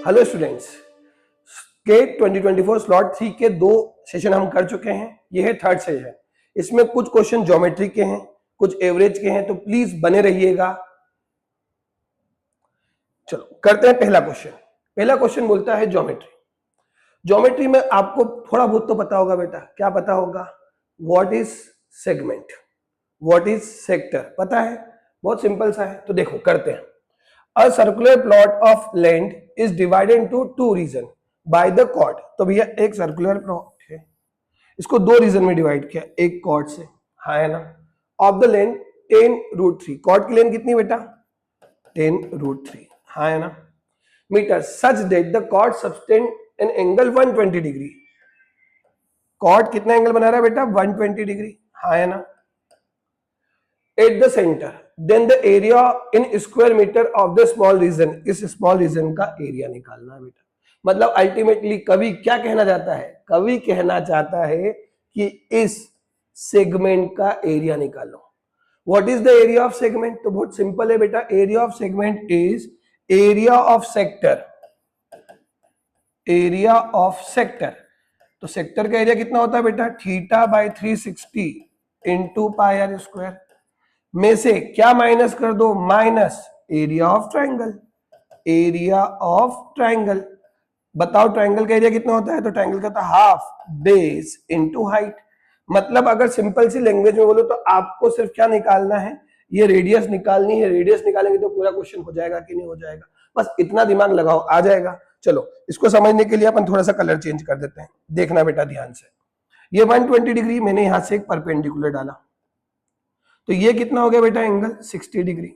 Hello students, gate 2024 slot 3 के 2 session हम कर चुके हैं। ये है थर्ड सेशन। इसमें कुछ क्वेश्चन ज्योमेट्री के हैं, कुछ एवरेज के हैं, तो प्लीज बने रहिएगा। चलो करते हैं पहला क्वेश्चन। पहला क्वेश्चन बोलता है ज्योमेट्री। ज्योमेट्री में आपको थोड़ा बहुत तो पता होगा बेटा। क्या पता होगा? What is segment, what is sector, पता है? बहुत सिंपल सा है। तो देखो करते हैं। A circular plot of land is divided into two region by the chord। तो भैया एक सर्कुलर प्लॉट है, इसको दो रीजन में डिवाइड किया एक कॉर्ड से, हाँ है ना। ऑफ द लेंथ 10√3, कॉर्ड की लेंथ कितनी बेटा? 10√3, हाँ है ना। Metre such that the chord sustain an angle 120 degree. Chord कितना एंगल बना रहा है बेटा? 120 डिग्री, हाँ है ना। At the centre then the area in square metre of the small region, इस स्मॉल रीजन का एरिया निकालना है बेटा। मतलब अल्टीमेटली कवि क्या कहना चाहता है? कवि कहना चाहता है कि इस सेगमेंट का एरिया निकालो। What is the area of segment? तो बहुत सिंपल है बेटा। Area of segment is area of sector, area of sector. तो सेक्टर का एरिया कितना होता है बेटा? θ/360 इंटू पाई आर स्क्वायर। में से क्या माइनस कर दो? Minus area of triangle, area of triangle. बताओ ट्राइंगल का एरिया कितना होता है? तो ट्राइंगल का होता है हाफ बेस इनटू हाइट। मतलब अगर सिंपल सी लैंग्वेज में बोलो तो आपको सिर्फ क्या निकालना है? ये रेडियस निकालनी है। रेडियस निकालेंगे तो पूरा क्वेश्चन हो जाएगा कि नहीं हो जाएगा? बस इतना दिमाग लगाओ, आ जाएगा। चलो इसको समझने के लिए अपन थोड़ा सा कलर चेंज कर देते हैं। देखना बेटा ध्यान से। ये 120 डिग्री मैंने यहां से एक परपेंडिकुलर डाला, तो ये कितना हो गया बेटा? एंगल 60 डिग्री,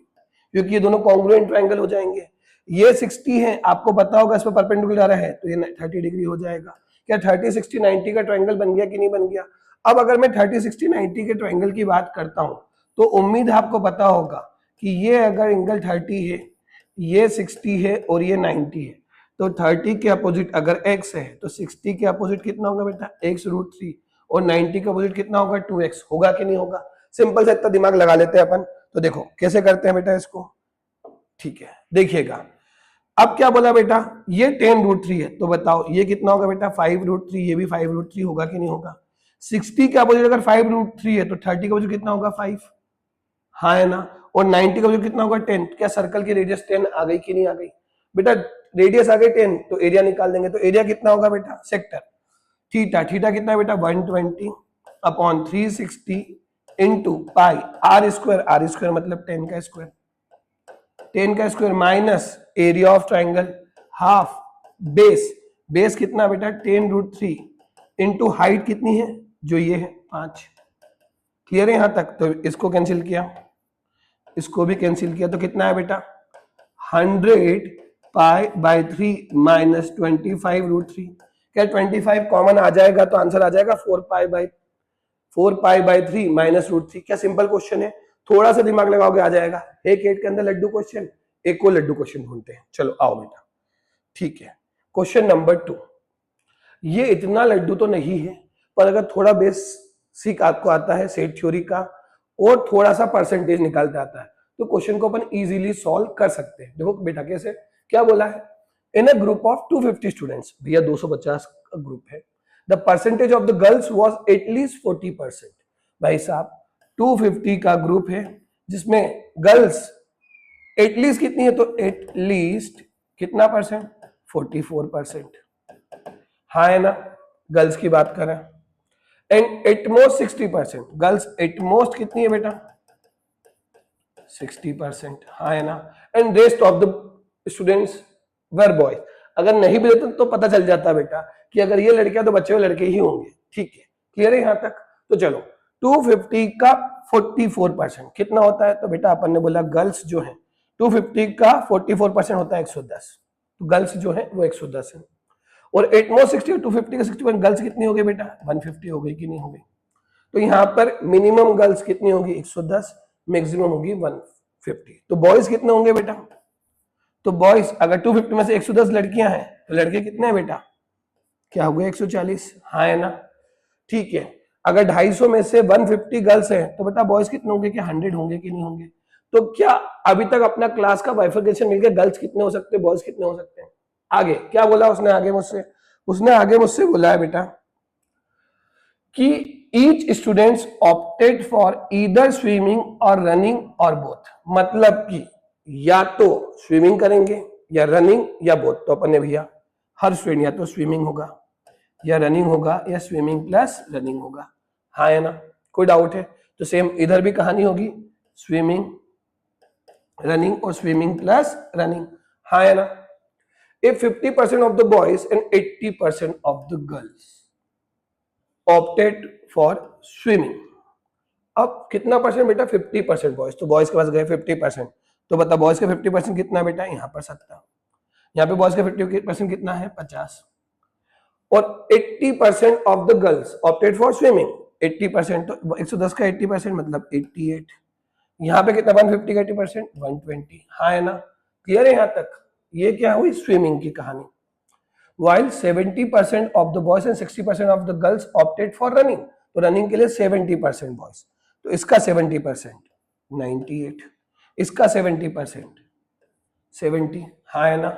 क्योंकि ये दोनों कॉन्ग्रुएंट ट्रायंगल हो जाएंगे। ये 60 है, आपको पता होगा इस पर परपेंडिकुलर है, तो ये 30 डिग्री हो जाएगा। क्या 30 60 90 का ट्रायंगल बन गया कि नहीं बन गया? अब अगर मैं 30 60 90 के ट्रायंगल की बात करता हूं तो उम्मीद है आपको पता होगा कि ये अगर एंगल 30 है, ये 60 है और ये 90 है, तो 30 के अपोजिट अगर x है तो 60 के अपोजिट कितना होगा बेटा? x√3, और 90 के अपोजिट कितना होगा? 2x। होगा कि नहीं होगा? सिंपल से इतना दिमाग लगा लेते हैं अपन। तो देखो कैसे करते हैं बेटा इसको। ठीक है, देखिएगा। अब क्या बोला बेटा? ये 10√3 है, तो बताओ ये कितना होगा बेटा? 5√3। ये भी 5√3 होगा कि नहीं होगा? 60 के अपोजिट अगर 5√3 है तो 30 के अपोजिट कितना होगा? 5, हाँ है ना। और 90 का अपोजिट कितना होगा? 10। क्या सर्कल की रेडियस 10 आ गई कि नहीं आ गई? बेटा रेडियस आ गई 10, तो एरिया निकाल देंगे। तो एरिया कितना होगा बेटा? सेक्टर थीटा, थीटा कितना है बेटा? 120/360 into pi r square, r square मतलब 10 का स्क्वायर, 10 का square minus area of triangle half base, base कितना बेटा? 10√3 इंटू हाइट कितनी है? जो ये है 5। क्लियर है यहां तक? तो इसको कैंसिल किया, इसको भी कैंसिल किया, तो कितना है बेटा? 100π/3 माइनस 25√3। क्या 25 कॉमन आ जाएगा तो आंसर आ जाएगा 4π/3 माइनस √3। क्या सिंपल क्वेश्चन है? थोड़ा सा दिमाग लगाओगे आ जाएगा। एक एट के अंदर लड्डू क्वेश्चन, एक को लड्डू क्वेश्चन ढूंढते हैं। चलो आओ बेटा। ठीक है, क्वेश्चन नंबर 2। ये इतना लड्डू तो नहीं है, पर अगर थोड़ा बेसिक आपको आता है सेट थ्योरी का और थोड़ा सा परसेंटेज निकालते आता है तो क्वेश्चन को अपन इजीली सॉल्व कर सकते हैं। देखो बेटा कैसे। क्या बोला है? इन अ ग्रुप ऑफ 250 स्टूडेंट्स, भैया 250 का ग्रुप है, the percentage of the girls was at least 40%। भाई साहब 250 का ग्रुप है जिसमें गर्ल्स एटलीस्ट कितनी है? तो एटलीस्ट कितना परसेंट? 44%, हाँ है ना। गर्ल्स की बात करें एंड एटमोस्ट 60%, गर्ल्स एटमोस्ट कितनी है बेटा? 60%, हाँ है ना। And rest of the students were boys. अगर नहीं भी देते तो पता चल जाता बेटा कि अगर ये लड़कियां तो बच्चे लड़के ही होंगे। ठीक है, क्लियर है यहां तक? तो चलो 250 का 44% कितना होता है? तो बेटा अपन ने बोला गर्ल्स जो है 250 का 44% होता है 110, तो गर्ल्स जो है वो 110 है। और एटमोस्ट 60, 250 का 60% गर्ल्स कितनी हो गई बेटा? 150 हो गई कि नहीं हो गई? तो यहां पर मिनिमम गर्ल्स कितनी होगी? 110, मैक्सिमम होगी 150। तो बॉयज कितने होंगे बेटा? तो बॉयज अगर 250 में से 110 लड़कियां हैं तो लड़के कितने हैं बेटा? क्या हो गए? 140, हाँ है ना। ठीक है, अगर 250 में से 150 गर्ल्स हैं तो बेटा बॉयज कितने होंगे? क्या 100 होंगे कि नहीं होंगे? तो क्या अभी तक अपना क्लास का बाइफर्केशन मिल गया? गर्ल्स कितने हो सकते हैं, बॉयज कितने हो सकते हैं? आगे क्या बोला उसने, आगे मुझसे बोला है बेटा कि each students opted for either swimming और रनिंग और बोथ, मतलब कि या तो स्विमिंग करेंगे या रनिंग या बोथ। तो अपन ने भैया हर स्टूडेंट या तो स्विमिंग होगा या रनिंग होगा या स्विमिंग प्लस रनिंग होगा, हाँ है ना, कोई डाउट है? तो सेम इधर भी कहानी होगी, स्विमिंग रनिंग और स्विमिंग प्लस रनिंग, हाँ है ना। If 50% of the boys and 80% of the girls opted for swimming, अब कितना परसेंट बेटा, 50% बॉयज, तो बॉयज के पास गए 50%, तो बता बॉयज का 50% कितना बेटा, यहाँ पर 70, यहाँ पे बॉयज का 50% कितना है 50, और 80% of the girls opted for swimming, 80%, तो 110 का 80% मतलब 88, यहाँ पे कितना 150 का 80% 120, हाँ है ना, क्लियर है यहाँ तक? ये क्या हुई स्विमिंग की कहानी। While 70% of the boys and 60% of the girls opted for running, तो रनिंग के लिए 70% बॉयज, तो इसका 70% 98, इसका 70% 70, हाँ है ना,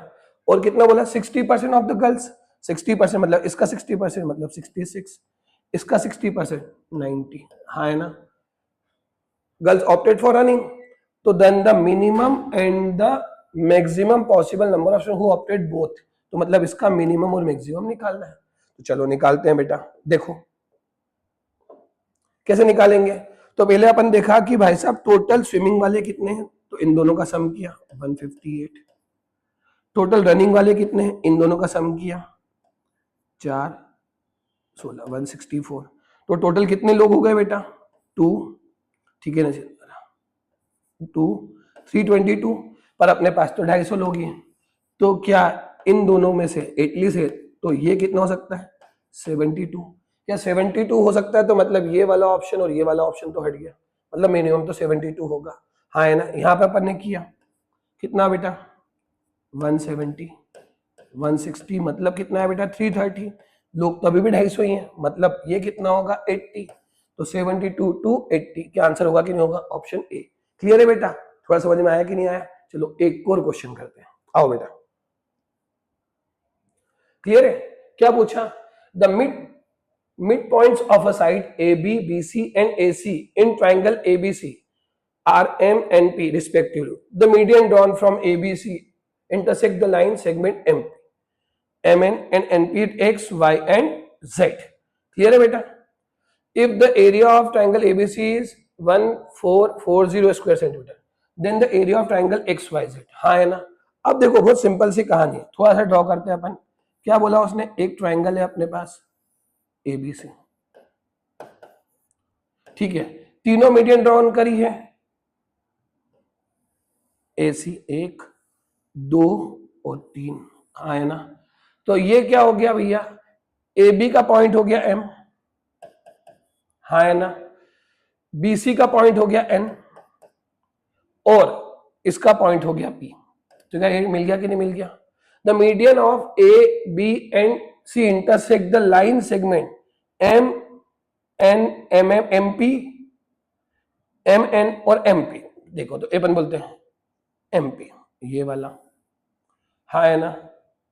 और कितना बोला 60% ऑफ द गर्ल्स, 60% मतलब इसका 60% मतलब 66, इसका 60% 90, हाँ है ना, गर्ल्स ऑप्टेड फॉर रनिंग, तो then the minimum and the maximum possible number of who opted both, तो मतलब इसका मिनिमम और मैक्सिमम निकालना है। तो चलो निकालते हैं बेटा, देखो कैसे निकालेंगे। तो पहले अपन देखा कि भाई साहब टोटल स्विमिंग वाले कितने हैं, तो इन दोनों का सम किया 158, टोटल रनिंग वाले कितने हैं, इन दोनों का सम किया 4 16 164, तो टोटल कितने लोग हो गए बेटा 2, ठीक है ना, 2 322, पर अपने पास तो 250 लोग ही हैं, तो क्या इन दोनों में से एटलीस्ट है, तो ये कितना हो सकता है 72, क्या 72 हो सकता है, तो मतलब ये वाला ऑप्शन और ये वाला ऑप्शन तो हट गया, मतलब मिनिमम तो 72 होगा, हाँ है ना। यहाँ पे अपन ने किया कितना बेटा 170 160, मतलब कितना है बेटा 330, लोग तो अभी भी 250 ही हैं, मतलब ये कितना होगा 80, तो 72 to 80, क्या आंसर होगा कि नहीं होगा, ऑप्शन ए। क्लियर है बेटा, थोड़ा समझ में आया कि नहीं आया? चलो एक और क्वेश्चन करते हैं, आओ बेटा, क्लियर है? क्या पूछा, the mid points of a side A B B C and A C in triangle A B C are M and P respectively, the median drawn from A B C intersect the line segment M, MN and NP at X, Y and Z. Clear है बेटा? If the area of triangle ABC is 1440 square centimeter, then the area of triangle XYZ, हाँ है ना। अब देखो बहुत simple सी कहानी है, थोड़ा सा ड्रॉ करते हैं अपन। क्या बोला उसने, एक ट्राइंगल है अपने पास ABC, ठीक है, तीनों मीडियन ड्रॉ करी है, AC 1 2 और 3, हाँ है ना। तो ये क्या हो गया भैया, ए बी का पॉइंट हो गया M, हाँ है ना, BC का पॉइंट हो गया N, और इसका पॉइंट हो गया P, तो क्या मिल गया कि नहीं मिल गया। The median of A B and C intersect the line segment M N M M M P M N और M P, देखो तो अपन बोलते हैं M P, ये वाला, हाँ है ना,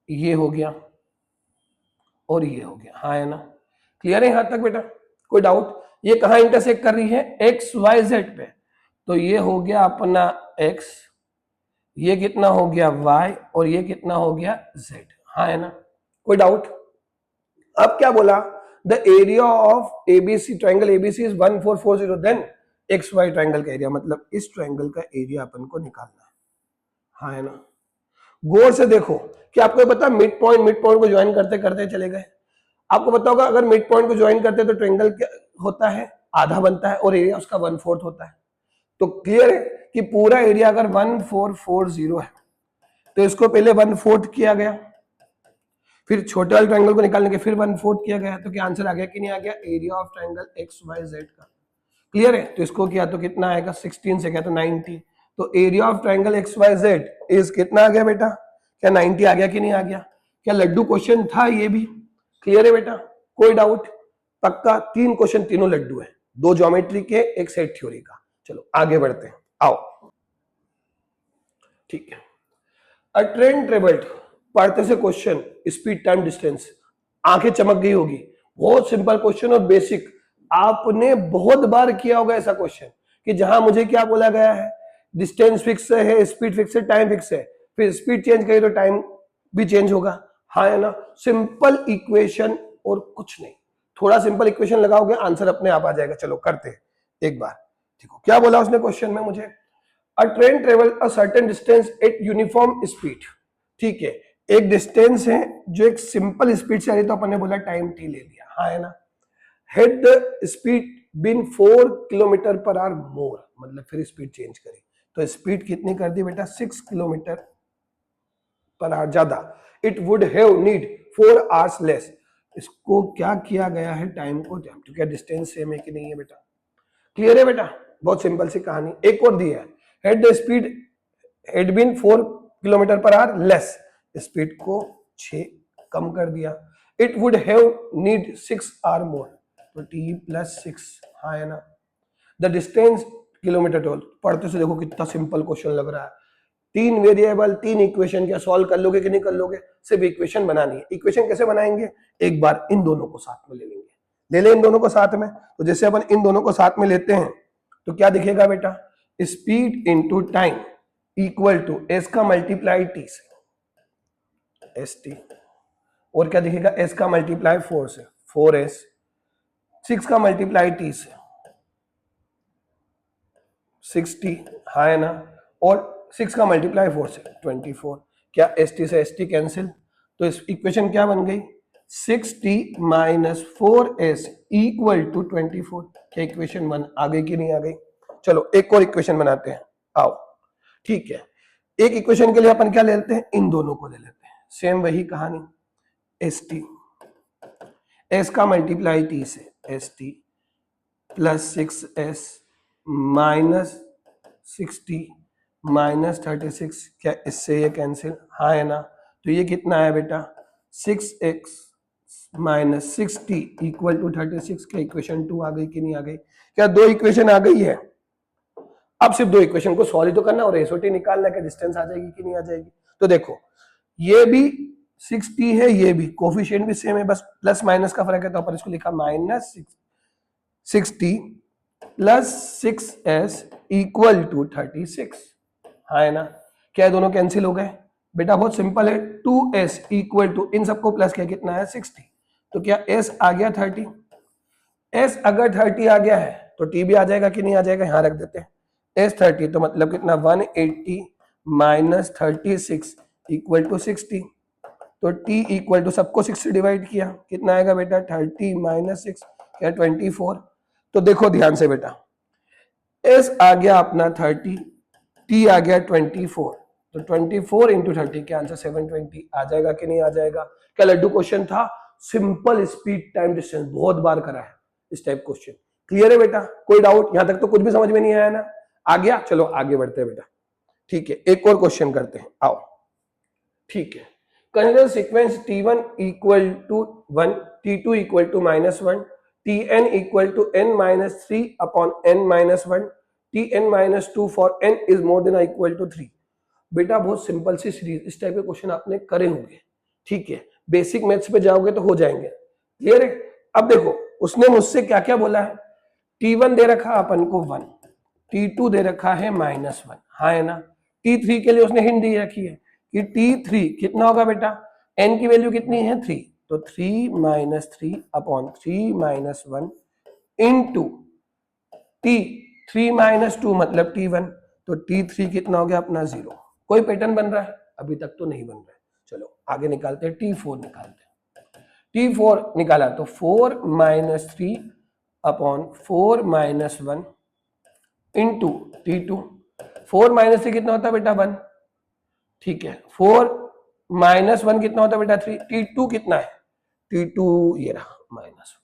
ये हो गया और ये हो गया, हाँ है ना। क्लियर है यहां तक बेटा, कोई डाउट? ये कहां इंटरसेक्ट कर रही है, एक्स वाई जेड पे, तो ये हो गया अपना x, ये कितना हो गया y, और ये कितना हो गया z, हाँ है ना, कोई डाउट? अब क्या बोला, the area of ABC triangle ABC is 1440, then x y triangle का एरिया, मतलब इस ट्राइंगल का एरिया अपन को निकालना है, हाँ है ना। गौर से देखो कि आपको पता मिड पॉइंट को ज्वाइन करते करते चले गए। आपको पता होगा अगर मिड पॉइंट को ज्वाइन करते हैं तो ट्रायंगल क्या होता है, आधा बनता है और एरिया उसका 1/4 होता है। तो क्लियर है कि पूरा एरिया अगर 1440 है तो इसको पहले 1/4 किया गया, फिर छोटे वाले ट्रायंगल को निकालने के फिर 1/4 किया गया, तो क्या आंसर आ गया कि नहीं आ गया, area of triangle x y z का। क्लियर है, तो इसको किया तो कितना आएगा 16 से किया तो 90, तो area of triangle x y z is कितना आ गया बेटा, क्या 90 आ गया कि नहीं आ गया? क्या लड्डू क्वेश्चन था ये भी? क्लियर है बेटा, कोई डाउट? पक्का 3 क्वेश्चन, तीनों लड्डू है, 2 ज्योमेट्री के, 1 सेट थ्योरी का। चलो आगे बढ़ते हैं, आओ, ठीक है। अ ट्रेन ट्रेवल्ड पढ़ते से क्वेश्चन स्पीड टाइम डिस्टेंस आंखें चमक गई होगी। बहुत सिंपल क्वेश्चन और बेसिक, आपने बहुत बार किया होगा ऐसा क्वेश्चन कि जहां मुझे क्या बोला गया है, डिस्टेंस फिक्स है, स्पीड फिक्स है, टाइम फिक्स है, फिर स्पीड चेंज करिए तो टाइम भी चेंज होगा। हाँ है ना, सिंपल इक्वेशन और कुछ नहीं। थोड़ा सिंपल इक्वेशन लगाओगे आंसर अपने आप आ जाएगा। चलो करते हैं एक बार। ठीक है, क्या बोला उसने क्वेश्चन में मुझे, अ train travel a certain distance eight uniform speed. ठीक है, एक डिस्टेंस है जो एक सिंपल स्पीड से आ रही, तो अपन ने बोला टाइम टी ले लिया। हाँ है ना, head the speed been 4 kilometer per hour more, मतलब फिर स्पीड चेंज करी तो स्पीड कितनी कर दी बेटा, 6 किलोमीटर पर आवर ज्यादा। It would have need 4 hours less. इसको क्या किया गया है, टाइम को टाइम, तो क्या डिस्टेंस सेम है कि नहीं है बेटा, क्लियर है बेटा, बहुत सिंपल सी कहानी। एक और दी है, head the speed head been 4 kilometer per hour less, speed को 6 कम कर दिया। It would have need 6 hour more, तो टी प्लस 6। हाँ है ना, द डिस्टेंस किलोमीटर टोल। पढ़ते से देखो कितना सिंपल क्वेश्चन लग रहा है, 3 वेरिएबल 3 इक्वेशन, क्या सॉल्व कर लोगे कि नहीं कर लोगे, सिर्फ इक्वेशन बनानी है। इक्वेशन कैसे बनाएंगे, एक बार इन दोनों को साथ में ले लेंगे, ले ले इन दोनों को साथ में। तो जैसे अपन इन दोनों को साथ में लेते हैं तो क्या दिखेगा बेटा, speed into time equal to S का मल्टीप्लाई टी से एस टी, और क्या दिखेगा, एस का मल्टीप्लाई 4 से 4s, 6 का मल्टीप्लाई टी से 60। हाँ है ना, और 6 का मल्टीप्लाई 4 से 24। क्या एस टी से एस टी कैंसिल, तो इस इक्वेशन क्या बन गई, 6t minus 4s equal to 24। क्या इक्वेशन 1 आ गई कि नहीं आ गई। चलो एक और इक्वेशन बनाते हैं, आओ। ठीक है, एक इक्वेशन के लिए अपन क्या ले लेते हैं, इन दोनों को ले लेते हैं, सेम वही कहानी, एस टी, एस का मल्टीप्लाई टी से S T plus 6s minus 60 minus 36। क्या इससे ये कैंसिल, हाँ है ना, तो ये कितना है बेटा, 6x माइनस 60 इक्वल टू 36। क्या इक्वेशन 2 आ गई कि नहीं आ गई, क्या 2 इक्वेशन आ गई है। अब सिर्फ 2 इक्वेशन को सॉल्व तो करना और एसओटी निकालना, क्या डिस्टेंस आ जाएगी कि नहीं आ जाएगी। तो देखो ये भी 6t है, ये भी कोफिशिएंट भी सेम है, बस प्लस माइनस का फर्क है, तो अपन इसको लिखा minus 6t plus 6s equal to 36। हाँ है ना, क्या दोनों कैंसिल हो गए बेटा, बहुत सिंपल है, 2s इक्वल टू इन सबको प्लस किया कितना है 60, तो क्या s आ गया 30। s अगर 30 आ गया है तो t भी आ जाएगा कि नहीं आ जाएगा, यहां रख देते हैं s 30, तो मतलब कितना 180 माइनस 36 इक्वल टू 60। तो t इक्वल टू सबको 6 से डिवाइड किया कितना आएगा बेटा, 30 माइनस 6 क्या 24। तो देखो ध्यान से बेटा, s आ गया अपना 30, t आ गया 24, तो 24 इंटू 30 के आंसर 720 आ जाएगा कि नहीं आ जाएगा। क्या लड्डू क्वेश्चन था, सिंपल स्पीड टाइम डिस्टेंस, बहुत बार करा है इस टाइप क्वेश्चन। क्लियर है बेटा, कोई डाउट, यहां तक तो कुछ भी समझ में नहीं आया ना, आ गया। चलो आगे बढ़ते हैं बेटा। ठीक है, एक और क्वेश्चन करते हैं, आओ। ठीक है, consider sequence t1 equal to 1, t2 equal to -1, tn equal to n minus 3 upon n minus 1, tn minus 2 for n is more than equal to 3। बेटा बहुत सिंपल सी सीरीज, इस टाइप के क्वेश्चन आपने करे होंगे। ठीक है, बेसिक मैथ्स पे जाओगे तो हो जाएंगे। क्लियर है। अब देखो उसने मुझसे क्या क्या बोला है, t1 दे रखा अपन को 1, t2 दे रखा है -1। हाँ है ना, t3 के लिए उसने हिंट दी रखी है कि t3 कितना होगा बेटा, n की वैल्यू कितनी है 3, तो 3 minus 3 upon 3 minus 1 into t3 minus 2 मतलब t1, तो t3 कितना हो गया अपना 0। कोई पैटर्न बन रहा है, अभी तक तो नहीं बन रहा है। चलो आगे निकालते हैं, t4 निकालते हैं। t4 निकाला तो 4 minus 3 upon 4 minus 1 into t2, 4 minus 3 कितना होता है बेटा 1। ठीक है, 4 माइनस 1 कितना होता है बेटा 3, t2 कितना है, t2 ये रहा -1,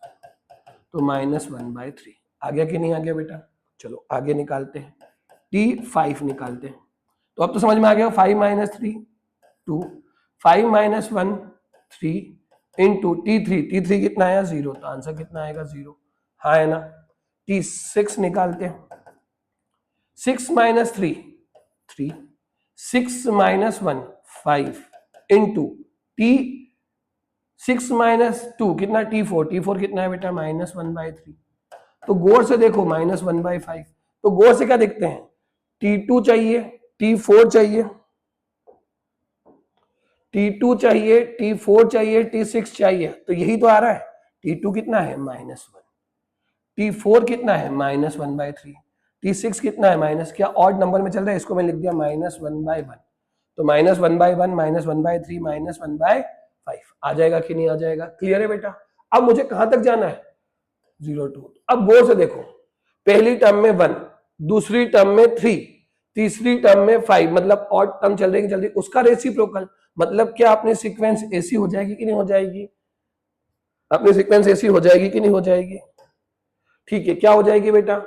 तो -1/3 आ गया कि नहीं आ गया बेटा। चलो आगे निकालते हैं, t5 निकालते हैं। तो अब तो समझ में आ गया, 5 माइनस 3 2, 5 माइनस 1 3 इंटू t3 कितना आया 0, तो आंसर कितना आएगा 0। हाँ है ना, t6 निकालते हैं, 6 minus 3 3, 6 minus 1 5 into T 6 minus 2 कितना T4 कितना है बेटा -1/3। तो गौर से देखो -1/5। तो गौर से क्या देखते हैं, T2 चाहिए, T4 चाहिए, T2 चाहिए, T4 चाहिए, T6 चाहिए, तो यही तो आ रहा है। T2 कितना है -1, T4 कितना है -1/3, T6 कितना है माइनस, क्या ऑड नंबर में चल रहा है, इसको मैं लिख दिया -1/1। तो -1/1 -1/3 -1/5 आ जाएगा कि नहीं आ जाएगा। क्लियर है बेटा। अब मुझे कहां तक जाना है 0 2। अब गौर से देखो, पहली टर्म में 1, दूसरी टर्म में 3, तीसरी टर्म में 5, मतलब ऑड टर्म चल रही जल्दी, उसका रेसिप्रोकल, मतलब क्या अपनी सीक्वेंस ऐसी हो जाएगी कि नहीं हो जाएगी, अपनी सीक्वेंस ऐसी हो जाएगी कि नहीं हो जाएगी। ठीक है, क्या हो जाएगी बेटा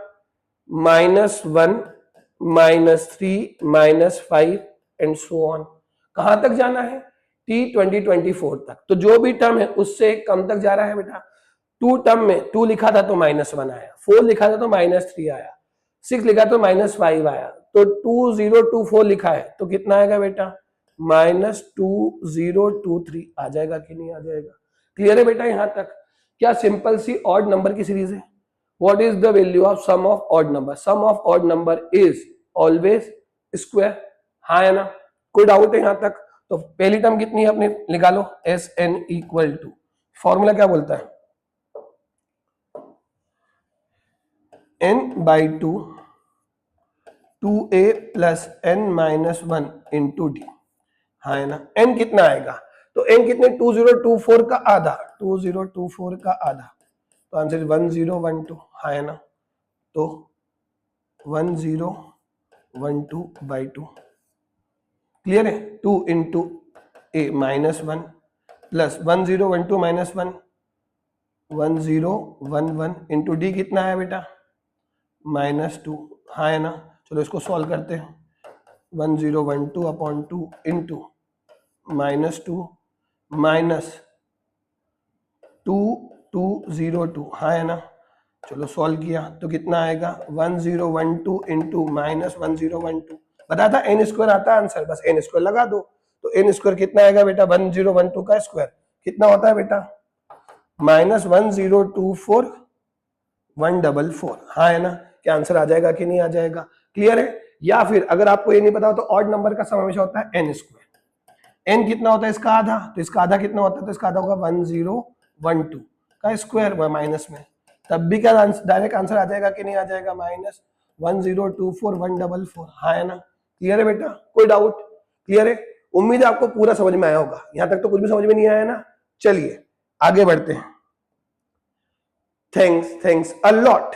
-1 -3 -5 एंड सो ऑन। कहां तक जाना है T2024 तक। तो जो भी टर्म है उससे कम तक जा रहा है बेटा। 2 टर्म में 2 लिखा था तो -1 आया, 4 लिखा था तो -3 आया, 6 लिखा तो -5 आया, तो 2024 लिखा है तो कितना आएगा बेटा -2023 आ जाएगा कि नहीं आ जाएगा। क्लियर है बेटा यहां तक। क्या सिंपल सी ऑड नंबर की सीरीज है। What is the value of sum of odd number, sum of odd number is always square. हाँ है ना, कोई डाउट है यहां तक। तो पहली टर्म कितनी है अपने निकालो लो, Sn इक्वल टू, फॉर्मूला क्या बोलता है n/2 2a plus n-1 into D. हाँ है ना, n कितना आएगा, तो n कितने 2024 का आधा, 2024 का आधा, तो आंसर 1012। हाँ है ना, तो 1012/2 क्लियर है। 2 इंटू ए -1 प्लस 1012 -1 1011 इंटू डी कितना है बेटा -2। हाँ है ना, चलो इसको सॉल्व करते हैं। 1012/2 इंटू -2 माइनस 2202। हाँ है ना, चलो सॉल्व किया तो कितना आएगा 1012 इंटू -1012। बता था n स्क्वायर आता है आंसर, बस n स्क्वायर लगा दो। तो n स्क्वायर कितना आएगा बेटा 1012 का स्क्वायर कितना होता है बेटा -1024/144। हाँ है ना, क्या आंसर आ जाएगा कि नहीं आ जाएगा। क्लियर है। या फिर अगर आपको ये नहीं पता हो तो ऑड नंबर का सम हमेशा होता है n स्क्वायर। n कितना होता है इसका आधा, तो इसका आधा कितना होता है, तो इसका आधा होगा 1012 का स्क्वायर माइनस में, तब भी क्या डायरेक्ट आंसर आ जाएगा कि नहीं आ जाएगा -1024/144। हाँ है ना। क्लियर है बेटा, कोई डाउट। क्लियर है, उम्मीद है आपको पूरा समझ में आया होगा। यहां तक तो कुछ भी समझ में नहीं आया ना। चलिए आगे बढ़ते हैं। Thanks a lot.